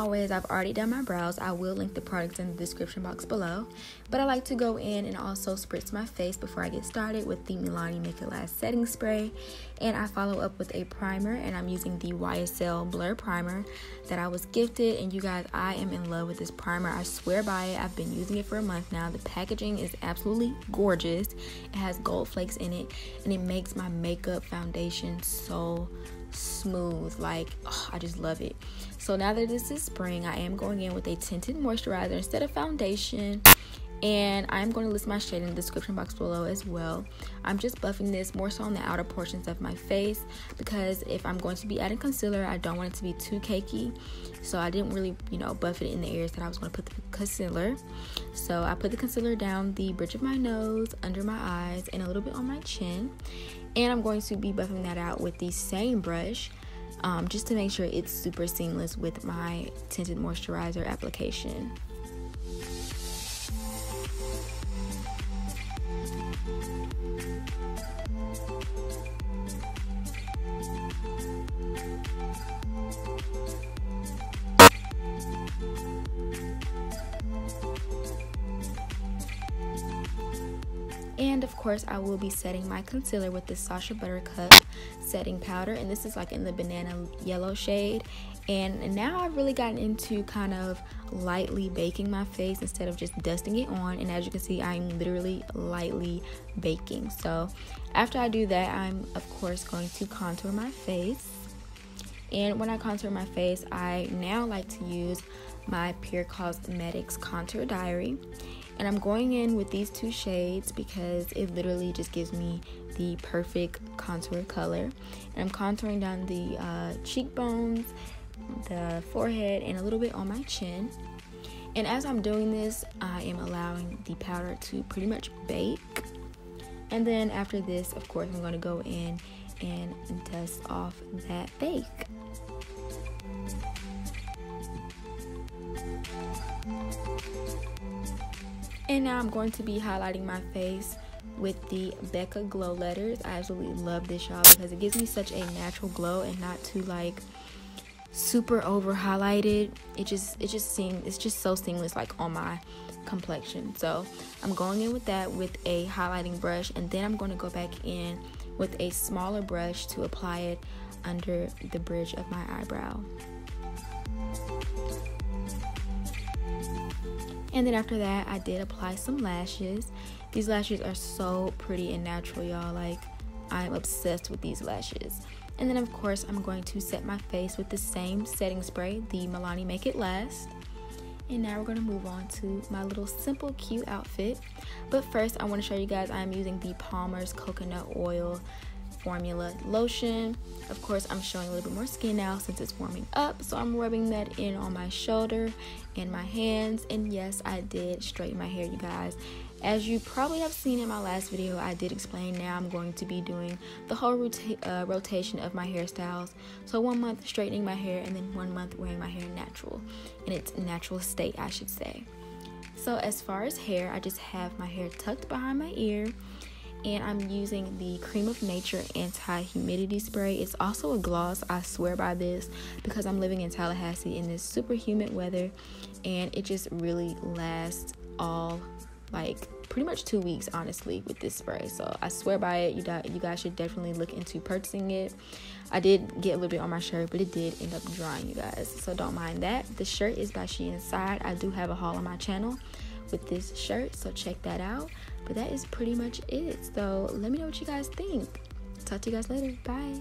always, I've already done my brows. I will link the products in the description box below. But I like to go in and also spritz my face before I get started with the Milani Make It Last setting spray. And I follow up with a primer, and I'm using the YSL Blur Primer that I was gifted. And you guys, I am in love with this primer. I swear by it. I've been using it for a month now. The packaging is absolutely gorgeous. It has gold flakes in it, and it makes my makeup foundation so smooth. Like, oh, I just love it. So now that this is spring, I am going in with a tinted moisturizer instead of foundation, and I'm going to list my shade in the description box below as well. I'm just buffing this more so on the outer portions of my face, because if I'm going to be adding concealer, I don't want it to be too cakey. So I didn't really, buff it in the areas that I was going to put the concealer. So I put the concealer down the bridge of my nose, under my eyes, and a little bit on my chin. And I'm going to be buffing that out with the same brush, just to make sure it's super seamless with my tinted moisturizer application. And of course, I will be setting my concealer with the Sacha Buttercup setting powder, and this is like in the banana yellow shade. And now I've really gotten into kind of lightly baking my face instead of just dusting it on. And as you can see, I'm literally lightly baking. So after I do that, I'm of course going to contour my face. And when I contour my face, I now like to use my Pure Cosmetics Contour Diary. And I'm going in with these two shades because it literally just gives me the perfect contour color. And I'm contouring down the cheekbones, the forehead, and a little bit on my chin. And as I'm doing this, I am allowing the powder to pretty much bake. And then after this, of course, I'm going to go in and dust off that bake. And now I'm going to be highlighting my face with the Becca Glow Letters. I absolutely love this, y'all, because it gives me such a natural glow and not too like super over highlighted. It's just so seamless like on my complexion. So I'm going in with that with a highlighting brush, and then I'm going to go back in with a smaller brush to apply it under the bridge of my eyebrow. And then after that, I did apply some lashes. These lashes are so pretty and natural, y'all. Like, I'm obsessed with these lashes. And then, of course, I'm going to set my face with the same setting spray, the Milani Make It Last. And now we're going to move on to my little simple, cute outfit. But first, I want to show you guys I'm using the Palmer's Coconut Oil Formula Lotion. Of course, I'm showing a little bit more skin now since it's warming up, so I'm rubbing that in on my shoulder and my hands. And yes, I did straighten my hair, you guys. As you probably have seen in my last video, I did explain now I'm going to be doing the whole rotation of my hairstyles. So 1 month straightening my hair, and then 1 month wearing my hair natural, in its natural state, I should say. So as far as hair, I just have my hair tucked behind my ear, and I'm using the Cream of Nature Anti-Humidity Spray. It's also a gloss. I swear by this because I'm living in Tallahassee in this super humid weather, and it just really lasts all like pretty much 2 weeks, honestly, with this spray. So I swear by it. You guys should definitely look into purchasing it. I did get a little bit on my shirt, but it did end up drying, you guys, so don't mind that. The shirt is by She Inside. I do have a haul on my channel with this shirt, so check that out. But that is pretty much it. So let me know what you guys think. Talk to you guys later. Bye.